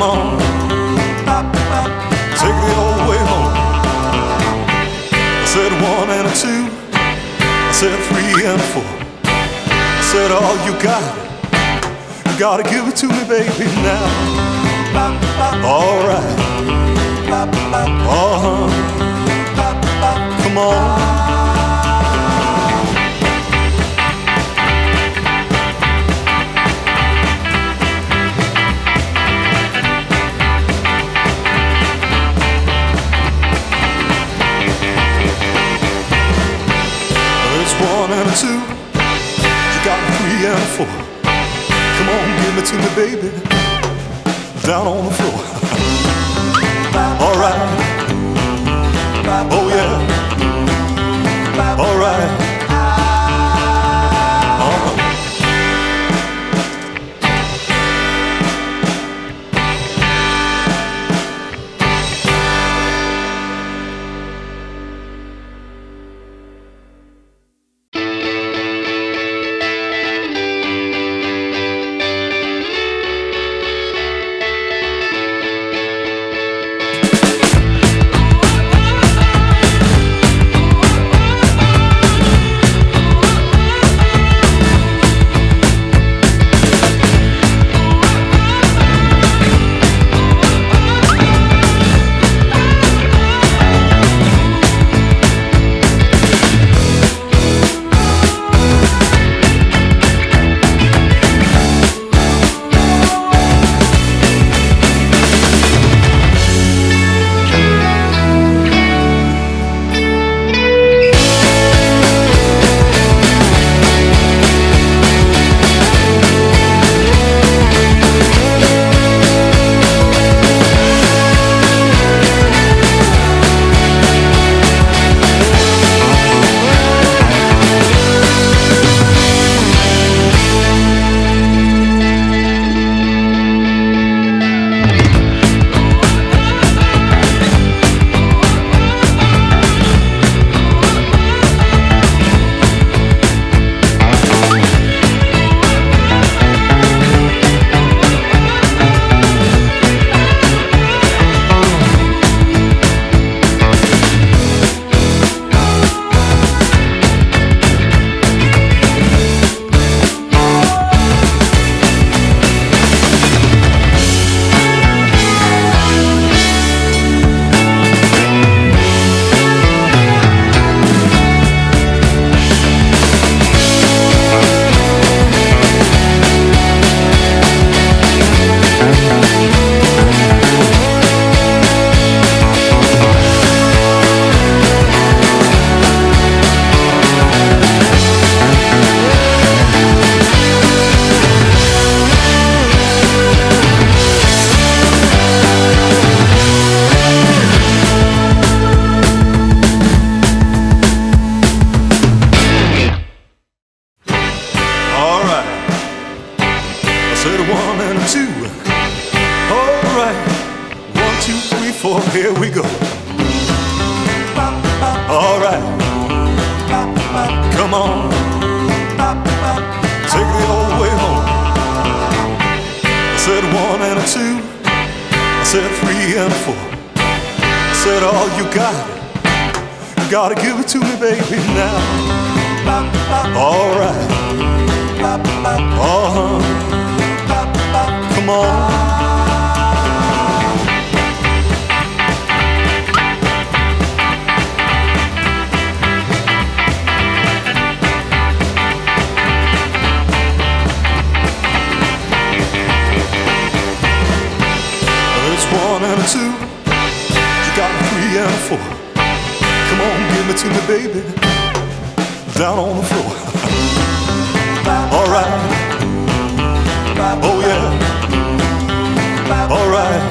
on, take it all the way home. I said one and a two, I said three and a four. I said all you gotta give it to me, baby, now. All right, come on. One and a two, you got a three and a four. Come on, give it to me, baby, down on the floor. All right, oh yeah, all right. Here we go. All right, come on, take it all the way home. I said one and a two, I said three and a four. I said all you gotta give it to me, baby, now. All right, come on. One and a two, you got a three and a four. Come on, give it to me, baby, down on the floor. All right, oh yeah, all right.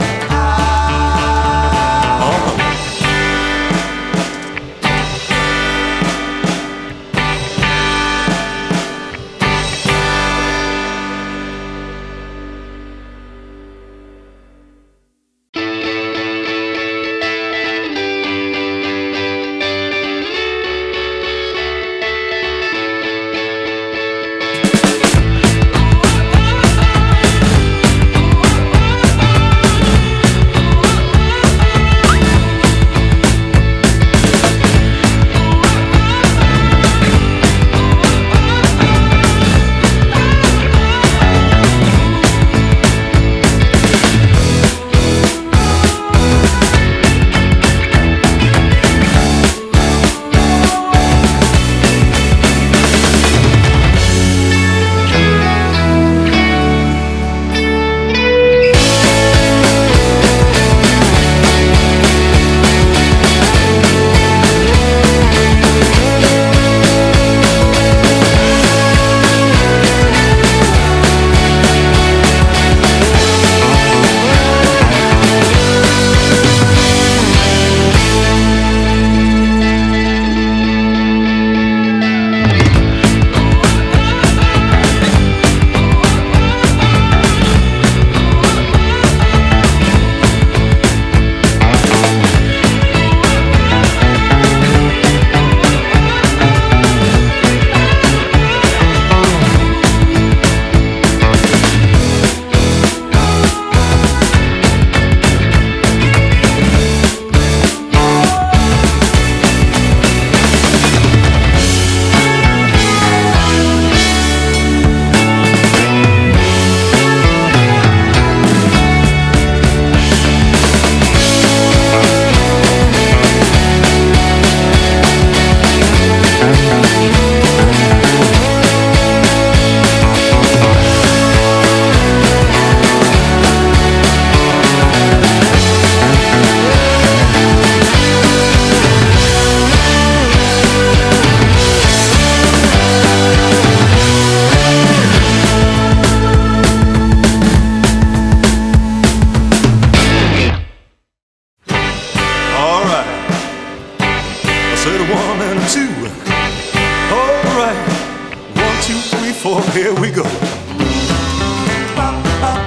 Here we go.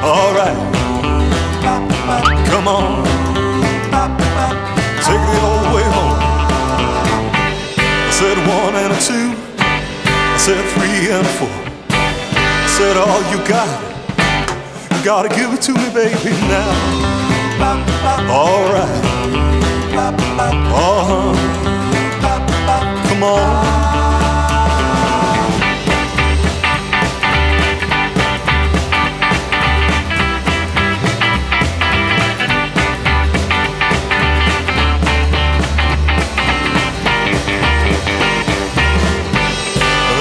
All right, come on, take it all the way home. I said 1 and a 2, I said 3 and a 4. I said all you gotta give it to me, baby, now. All right, come on.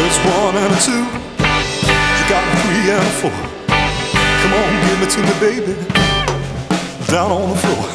It's 1 and a 2, you got 3 and a 4. Come on, give it to me, baby, down on the floor.